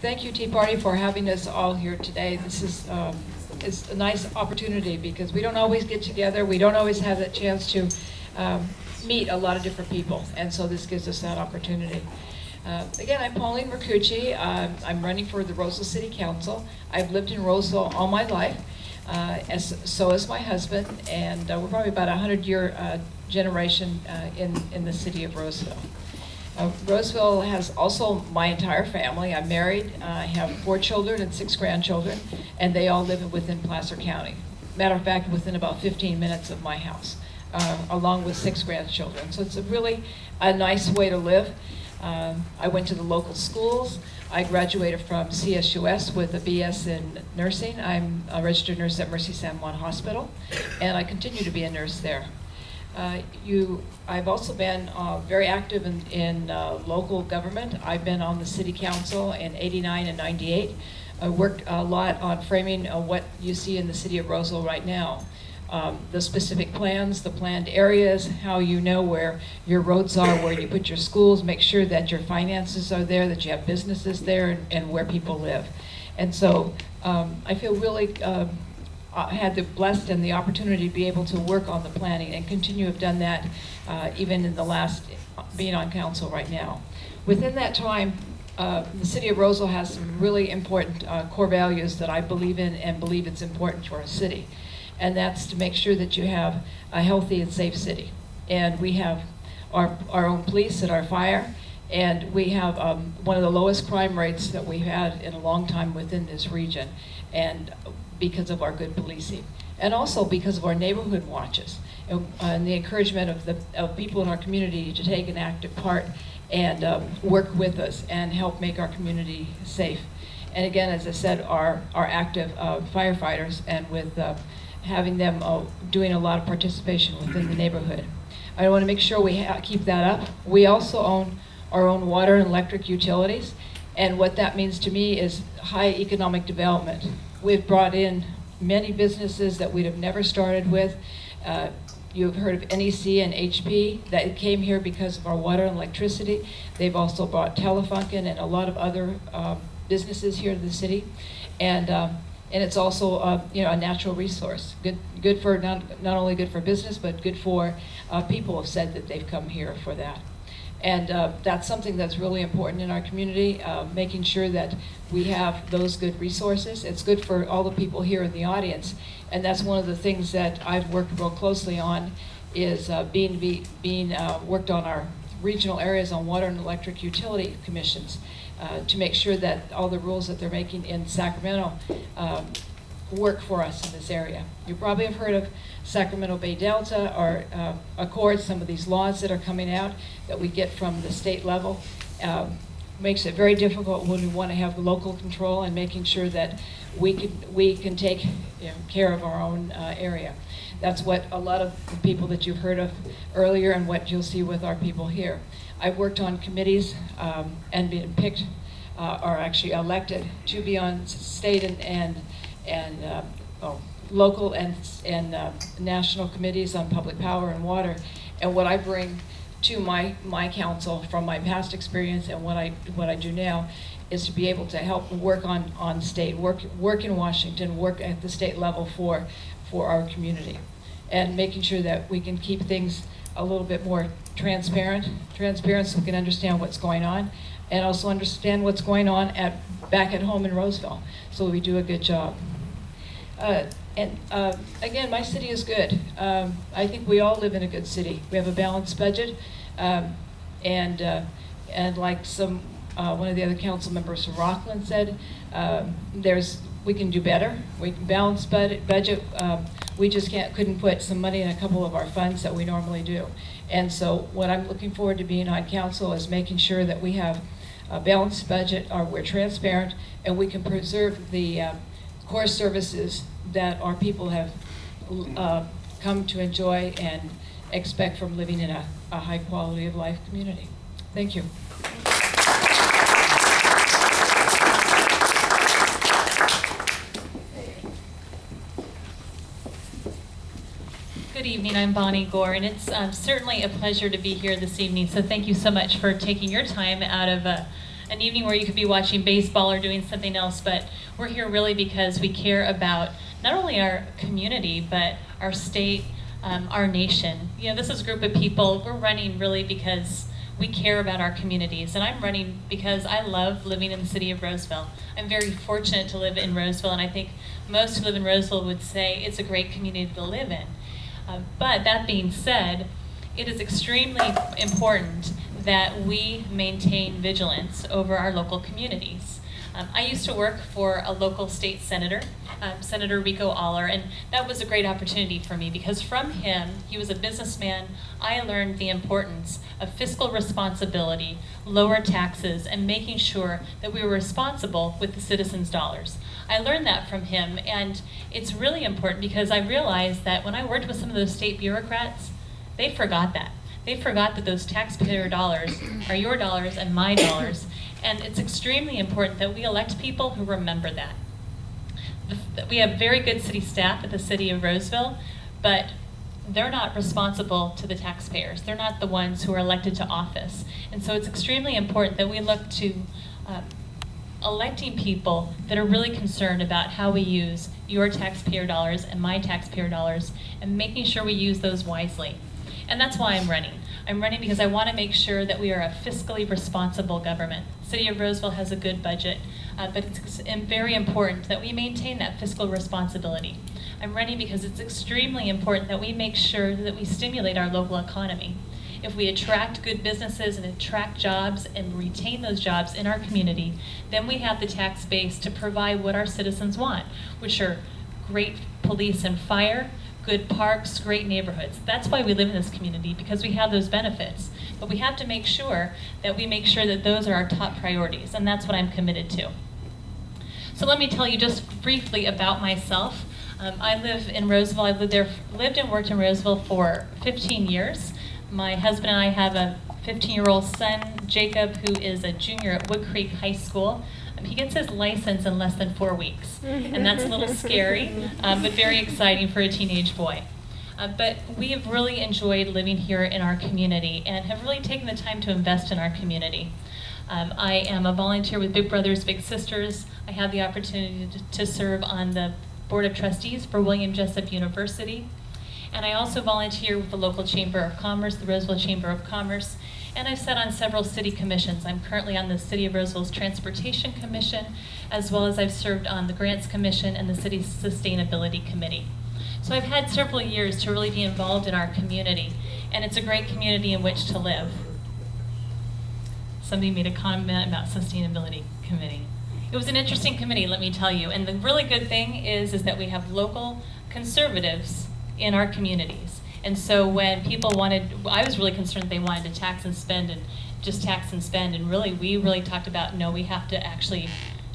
Thank you, Tea Party, for having us all here today. This is a nice opportunity because we don't always get together. We don't always have that chance to meet a lot of different people, and so this gives us that opportunity. Again, I'm Pauline Roccucci. I'm running for the Roseville City Council. I've lived in Roseville all my life, so is my husband, and we're probably about a 100-year generation in the city of Roseville. Roseville has also my entire family. I'm married. I have 4 children and 6 grandchildren, and they all live within Placer County. Matter of fact, within about 15 minutes of my house, along with 6 grandchildren. So it's really a nice way to live. I went to the local schools. I graduated from CSUS with a BS in nursing. I'm a registered nurse at Mercy San Juan Hospital, and I continue to be a nurse there. I've also been very active in local government. I've been on the city council in '89 and '98. I worked a lot on framing what you see in the city of Roseville right now. The specific plans, the planned areas, how you know where your roads are, where you put your schools, make sure that your finances are there, that you have businesses there, and where people live. And so I feel really I had the blessed and the opportunity to be able to work on the planning and continue to have done that even in the last, being on council right now. Within that time, the city of Roseville has some really important core values that I believe in and believe it's important to our city. And that's to make sure that you have a healthy and safe city. And we have our own police and our fire, and we have one of the lowest crime rates that we've had in a long time within this region, and because of our good policing. And also because of our neighborhood watches, and the encouragement of people in our community to take an active part and work with us and help make our community safe. And again, as I said, our active firefighters, and with having them doing a lot of participation within the neighborhood. I want to make sure we keep that up. We also own our own water and electric utilities, and what that means to me is high economic development. We've brought in many businesses that we'd have never started with. You've heard of NEC and HP that came here because of our water and electricity. They've also brought Telefunken and a lot of other businesses here to the city, and it's also a natural resource. Good for not only good for business, but good for people have said that they've come here for that. And that's something that's really important in our community, making sure that we have those good resources. It's good for all the people here in the audience, and that's one of the things that I've worked real closely on, is being worked on our regional areas on water and electric utility commissions, to make sure that all the rules that they're making in Sacramento work for us in this area. You probably have heard of Sacramento Bay Delta or Accord, some of these laws that are coming out that we get from the state level. Makes it very difficult when we want to have local control and making sure that we can take care of our own area. That's what a lot of the people that you've heard of earlier and what you'll see with our people here. I've worked on committees and been picked or actually elected to be on state and local and national committees on public power and water. And what I bring to my council from my past experience and what I do now is to be able to help work on state, work in Washington, work at the state level for our community, and making sure that we can keep things a little bit more transparent so we can understand what's going on, and also understand what's going on back at home in Roseville, so we do a good job. Again, my city is good. I think we all live in a good city. We have a balanced budget, and like one of the other council members from Rockland said, we can do better. We can balance budget. We just couldn't put some money in a couple of our funds that we normally do. And so what I'm looking forward to being on council is making sure that we have a balanced budget, or we're transparent, and we can preserve the core services that our people have come to enjoy and expect from living in a high quality of life community. Thank you. Good evening, I'm Bonnie Gore, and it's certainly a pleasure to be here this evening, so thank you so much for taking your time out of an evening where you could be watching baseball or doing something else, but we're here really because we care about not only our community, but our state, our nation. You know, this is a group of people, we're running really because we care about our communities, and I'm running because I love living in the city of Roseville. I'm very fortunate to live in Roseville, and I think most who live in Roseville would say it's a great community to live in. But that being said, it is extremely important that we maintain vigilance over our local communities. I used to work for a local state senator, Senator Rico Aller, and that was a great opportunity for me because from him, he was a businessman, I learned the importance of fiscal responsibility, lower taxes, and making sure that we were responsible with the citizens' dollars. I learned that from him, and it's really important because I realized that when I worked with some of those state bureaucrats, they forgot that. They forgot that those taxpayer dollars are your dollars and my dollars, and it's extremely important that we elect people who remember that. We have very good city staff at the city of Roseville, but they're not responsible to the taxpayers. They're not the ones who are elected to office. And so it's extremely important that we look to electing people that are really concerned about how we use your taxpayer dollars and my taxpayer dollars and making sure we use those wisely. And that's why I'm running. I'm running because I want to make sure that we are a fiscally responsible government. The City of Roseville has a good budget, but it's very important that we maintain that fiscal responsibility. I'm running because it's extremely important that we make sure that we stimulate our local economy. If we attract good businesses and attract jobs and retain those jobs in our community, then we have the tax base to provide what our citizens want, which are great police and fire, good parks, great neighborhoods. That's why we live in this community, because we have those benefits. But we have to make sure that those are our top priorities, and that's what I'm committed to. So let me tell you just briefly about myself. I live in Roseville. I've lived and worked in Roseville for 15 years. My husband and I have a 15-year-old son, Jacob, who is a junior at Wood Creek High School. He gets his license in less than 4 weeks, and that's a little scary, but very exciting for a teenage boy. But we have really enjoyed living here in our community and have really taken the time to invest in our community. I am a volunteer with Big Brothers Big Sisters. I have the opportunity to serve on the Board of Trustees for William Jessup University. And I also volunteer with the local Chamber of Commerce, the Roseville Chamber of Commerce, and I've sat on several city commissions. I'm currently on the City of Roseville's Transportation Commission, as well as I've served on the Grants Commission and the City's Sustainability Committee. So I've had several years to really be involved in our community, and it's a great community in which to live. Somebody made a comment about Sustainability Committee. It was an interesting committee, let me tell you, and the really good thing is that we have local conservatives in our communities. And so when people I was really concerned that they wanted to tax and spend and just tax and spend, and really we really talked about, no, we have to actually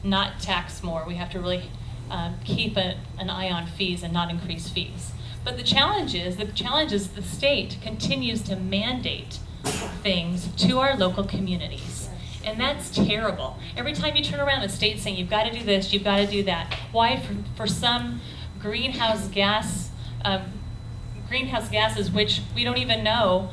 not tax more. We have to really keep an eye on fees and not increase fees. But the challenge is the state continues to mandate things to our local communities. And that's terrible. Every time you turn around, the state's saying, you've got to do this, you've got to do that. Why? For some greenhouse gases, which we don't even know,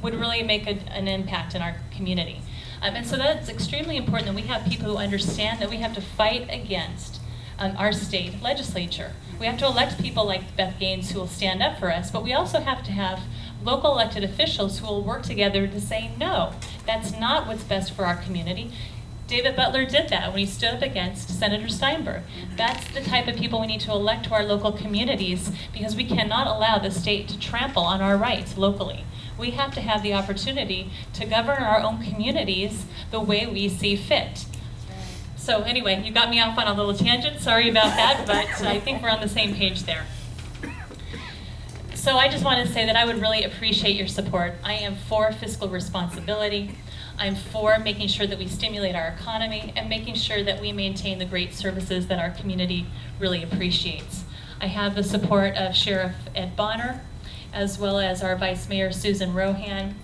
would really make an impact in our community. And so that's extremely important that we have people who understand that we have to fight against our state legislature. We have to elect people like Beth Gaines who will stand up for us, but we also have to have local elected officials who will work together to say, no, that's not what's best for our community. David Butler did that when he stood up against Senator Steinberg. That's the type of people we need to elect to our local communities, because we cannot allow the state to trample on our rights locally. We have to have the opportunity to govern our own communities the way we see fit. So anyway, you got me off on a little tangent. Sorry about that, but I think we're on the same page there. So I just want to say that I would really appreciate your support. I am for fiscal responsibility. I'm for making sure that we stimulate our economy and making sure that we maintain the great services that our community really appreciates. I have the support of Sheriff Ed Bonner, as well as our Vice Mayor Susan Rohan,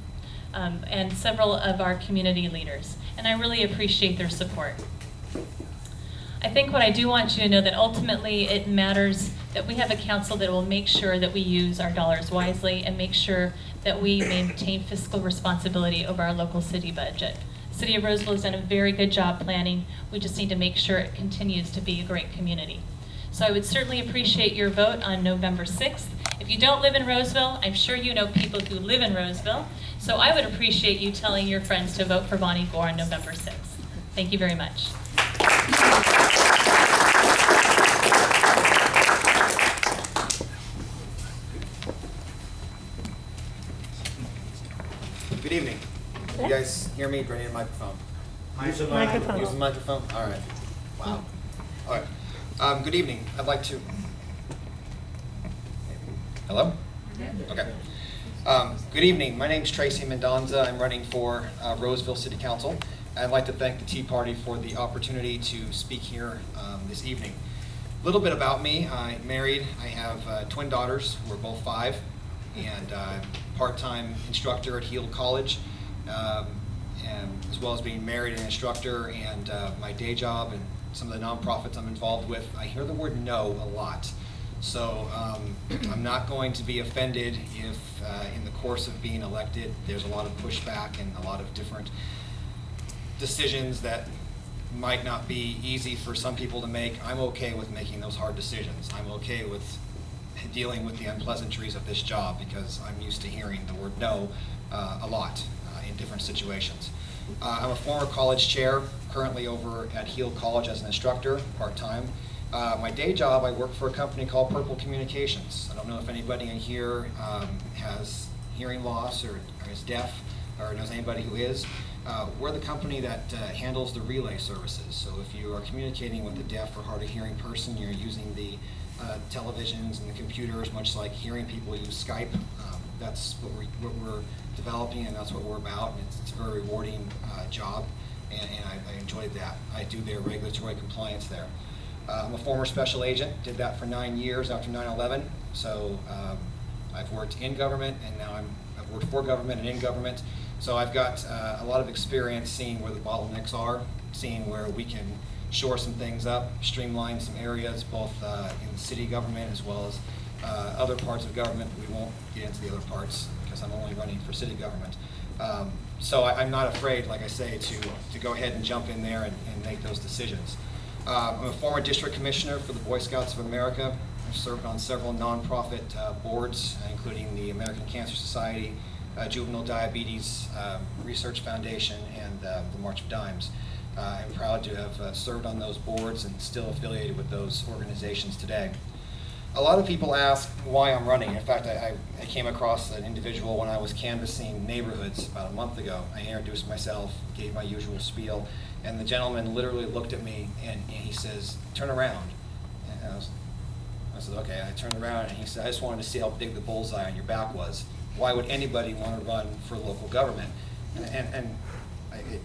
and several of our community leaders. And I really appreciate their support. I think what I do want you to know that ultimately it matters that we have a council that will make sure that we use our dollars wisely and make sure that we maintain fiscal responsibility over our local city budget. The City of Roseville has done a very good job planning. We just need to make sure it continues to be a great community. So I would certainly appreciate your vote on November 6th. If you don't live in Roseville, I'm sure you know people who live in Roseville. So I would appreciate you telling your friends to vote for Bonnie Gore on November 6th. Thank you very much. Good evening. You guys hear me? Bring in a microphone. Use the microphone. Use the microphone? All right. Wow. All right. Good evening. I'd like to... Hello? Okay. Good evening. My name's Tracy Mendonsa. I'm running for Roseville City Council. I'd like to thank the Tea Party for the opportunity to speak here this evening. A little bit about me. I'm married. I have twin daughters who are both 5, and part-time instructor at Heald College, and as well as being married and instructor, and my day job and some of the nonprofits I'm involved with. I hear the word no a lot. So I'm not going to be offended if in the course of being elected there's a lot of pushback and a lot of different decisions that might not be easy for some people to make. I'm okay with making those hard decisions. I'm okay with dealing with the unpleasantries of this job because I'm used to hearing the word no a lot in different situations. I'm a former college chair, currently over at Heald College as an instructor, part-time. My day job, I work for a company called Purple Communications. I don't know if anybody in here has hearing loss or is deaf or knows anybody who is. We're the company that handles the relay services. So if you are communicating with a deaf or hard of hearing person, you're using the televisions and the computers, much like hearing people use Skype. That's what we're developing, and that's what we're about. And it's a very rewarding job, and I enjoyed that. I do their regulatory compliance there. I'm a former special agent, did that for 9 years after 9/11. So I've worked in government, and now I've worked for government and in government. So I've got a lot of experience seeing where the bottlenecks are, seeing where we can shore some things up, streamline some areas, both in city government as well as other parts of government. We won't get into the other parts because I'm only running for city government. So I'm not afraid, like I say, to go ahead and jump in there and make those decisions. I'm a former district commissioner for the Boy Scouts of America. I've served on several nonprofit boards, including the American Cancer Society, Juvenile Diabetes Research Foundation, and the March of Dimes. I'm proud to have served on those boards and still affiliated with those organizations today. A lot of people ask why I'm running. In fact, I came across an individual when I was canvassing neighborhoods about a month ago. I introduced myself, gave my usual spiel, and the gentleman literally looked at me and he says, "Turn around." And I said, okay. I turned around and he said, "I just wanted to see how big the bullseye on your back was. Why would anybody want to run for local government?" And it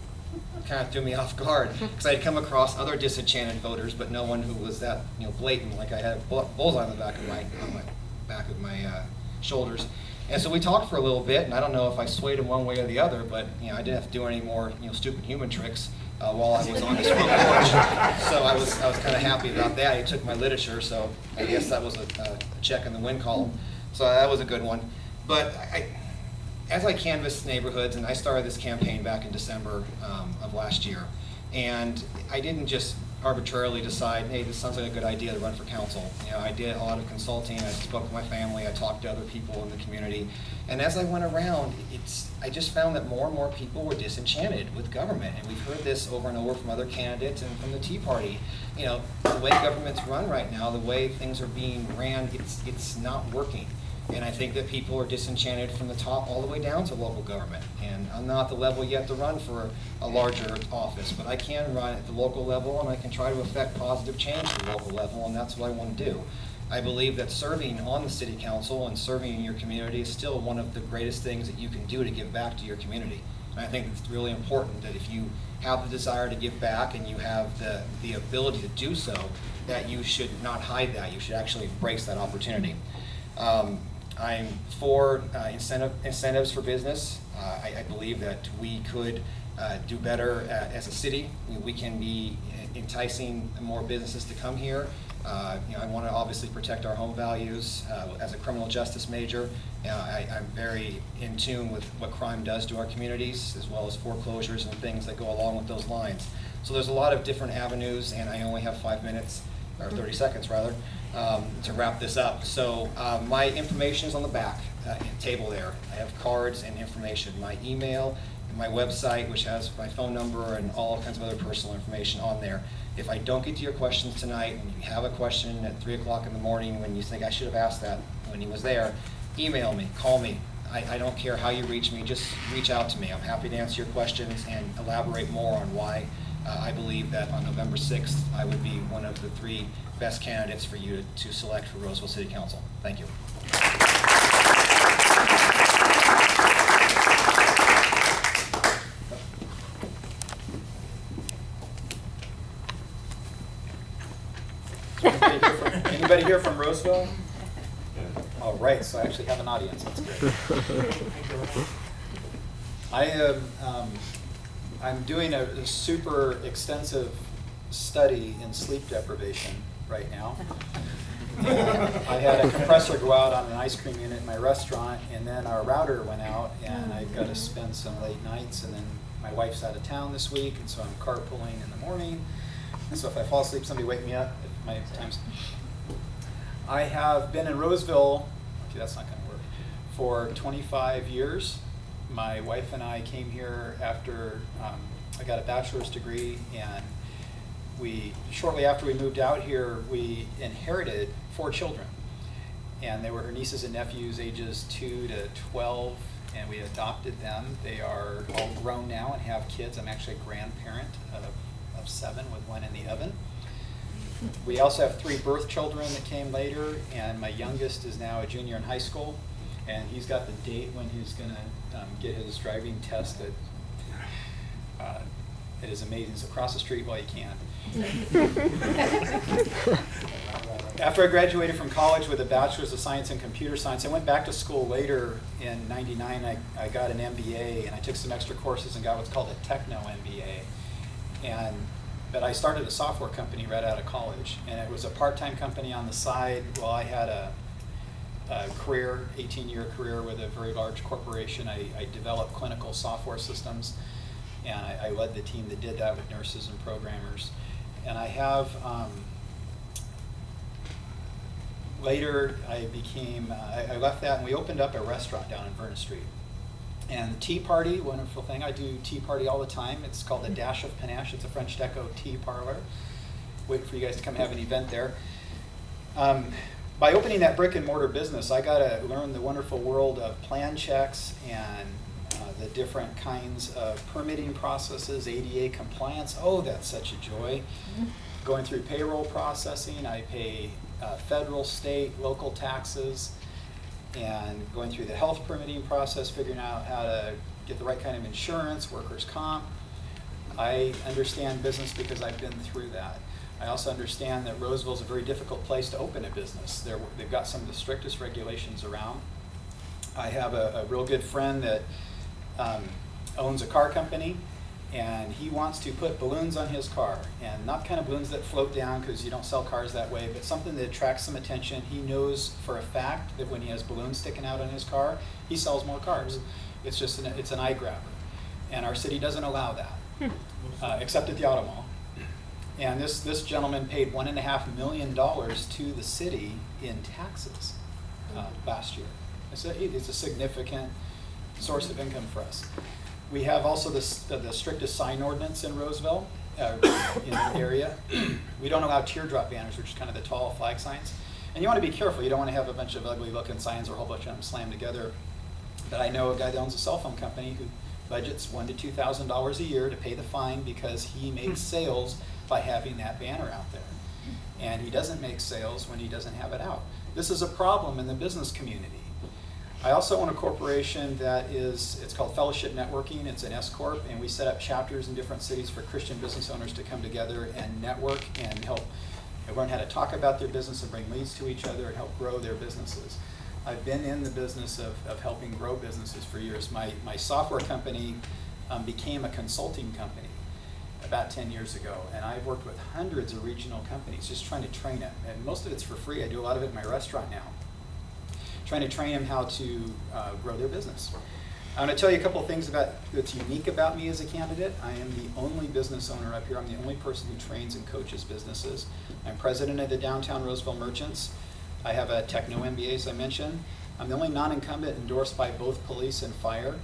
kind of threw me off guard because I had come across other disenchanted voters, but no one who was that blatant. Like I had a bullseye on the back of my shoulders. And so we talked for a little bit, and I don't know if I swayed him one way or the other, but I didn't have to do any more stupid human tricks while I was on this front porch. So I was kind of happy about that. He took my literature, so I guess that was a check in the win column. So that was a good one. But as I canvassed neighborhoods, and I started this campaign back in December of last year, and I didn't just arbitrarily decide, hey, this sounds like a good idea to run for council. I did a lot of consulting. I spoke with my family. I talked to other people in the community. And as I went around, I just found that more and more people were disenchanted with government. And we've heard this over and over from other candidates and from the Tea Party. The way government's run right now, the way things are being ran, it's not working. And I think that people are disenchanted from the top all the way down to local government. And I'm not at the level yet to run for a larger office, but I can run at the local level, and I can try to affect positive change at the local level, and that's what I want to do. I believe that serving on the city council and serving in your community is still one of the greatest things that you can do to give back to your community. And I think it's really important that if you have the desire to give back and you have the ability to do so, that you should not hide that. You should actually embrace that opportunity. I'm for incentives for business. I believe that we could do better as a city. We can be enticing more businesses to come here. I want to obviously protect our home values. As a criminal justice major, I'm very in tune with what crime does to our communities, as well as foreclosures and things that go along with those lines. So there's a lot of different avenues, and I only have 5 minutes, or 30 seconds rather, to wrap this up. So my information is on the back table there. I have cards and information. My email, my website, which has my phone number and all kinds of other personal information on there. If I don't get to your questions tonight, and you have a question at 3 o'clock in the morning when you think I should have asked that when he was there, email me, call me. I don't care how you reach me, just reach out to me. I'm happy to answer your questions and elaborate more on why I believe that on November 6th, I would be one of the 3 best candidates for you to select for Roseville City Council. Thank you. Anybody here from Roseville? All right, so I actually have an audience. That's great. I'm doing a super extensive study in sleep deprivation right now. I had a compressor go out on an ice cream unit in my restaurant, and then our router went out, and I've got to spend some late nights, and then my wife's out of town this week, and so I'm carpooling in the morning. And so if I fall asleep, somebody wake me up if my time's... I have been in Roseville, okay, that's not going to work, for 25 years. My wife and I came here after I got a bachelor's degree, and shortly after we moved out here, we inherited 4 children. And they were her nieces and nephews, ages 2 to 12, and we adopted them. They are all grown now and have kids. I'm actually a grandparent of 7 with 1 in the oven. We also have 3 birth children that came later, and my youngest is now a junior in high school, and he's got the date when he's going to get his driving test. It is amazing. It's across the street while you can. After I graduated from college with a bachelor's of science in computer science, I went back to school later in '99. I got an MBA, and I took some extra courses and got what's called a techno MBA. But I started a software company right out of college, and it was a part-time company on the side while I had a career, 18-year career with a very large corporation. I developed clinical software systems, and I led the team that did that with nurses and programmers. And I have, later I left that, and we opened up a restaurant down in Vernon Street. And the tea party, wonderful thing. I do tea party all the time. It's called the Dash of Panache. It's a French Deco tea parlor. Wait for you guys to come have an event there. By opening that brick and mortar business, I got to learn the wonderful world of plan checks and the different kinds of permitting processes, ADA compliance. Oh, that's such a joy. Going through payroll processing, I pay federal, state, local taxes, and going through the health permitting process, figuring out how to get the right kind of insurance, workers' comp. I understand business because I've been through that. I also understand that Roseville is a very difficult place to open a business. They've got some of the strictest regulations around. I have a real good friend that owns a car company, and he wants to put balloons on his car, and not kind of balloons that float down because you don't sell cars that way, but something that attracts some attention. He knows for a fact that when he has balloons sticking out on his car, he sells more cars. It's just it's an eye grabber, and our city doesn't allow that, except at the auto mall. And this gentleman paid $1.5 million to the city in taxes last year. It's a significant source of income for us. We have also the strictest sign ordinance in Roseville, in the area. We don't allow teardrop banners, which is kind of the tall flag signs. And you want to be careful. You don't want to have a bunch of ugly looking signs or a whole bunch of them slammed together. But I know a guy that owns a cell phone company who budgets $1,000 to $2,000 a year to pay the fine because he makes sales by having that banner out there. And he doesn't make sales when he doesn't have it out. This is a problem in the business community. I also own a corporation it's called Fellowship Networking. It's an S-Corp, and we set up chapters in different cities for Christian business owners to come together and network and help learn how to talk about their business and bring leads to each other and help grow their businesses. I've been in the business of helping grow businesses for years. My software company became a consulting company about 10 years ago. And I've worked with hundreds of regional companies just trying to train them. And most of it's for free. I do a lot of it in my restaurant now. Trying to train them how to grow their business. I want to tell you a couple of things about that's unique about me as a candidate. I am the only business owner up here. I'm the only person who trains and coaches businesses. I'm president of the Downtown Roseville Merchants. I have a techno MBA, as I mentioned. I'm the only non-incumbent endorsed by both police and fire.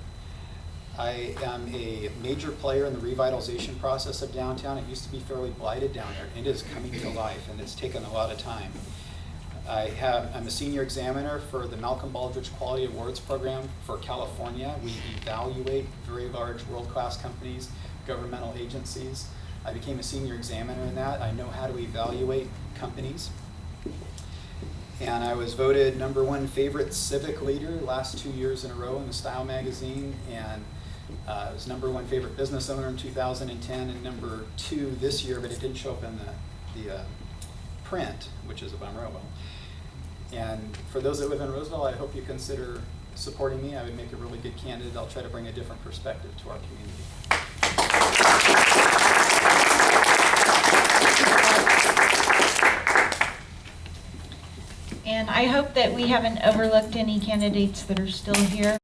I am a major player in the revitalization process of downtown. It used to be fairly blighted down there. It is coming to life, and it's taken a lot of time. I'm a senior examiner for the Malcolm Baldrige Quality Awards Program for California. We evaluate very large world-class companies, governmental agencies. I became a senior examiner in that. I know how to evaluate companies. And I was voted #1 favorite civic leader last 2 years in a row in the Style magazine. And I was #1 favorite business owner in 2010 and #2 this year, but it didn't show up in the print, which is a bummer. Well. And for those that live in Roseville, I hope you consider supporting me. I would make a really good candidate. I'll try to bring a different perspective to our community. And I hope that we haven't overlooked any candidates that are still here.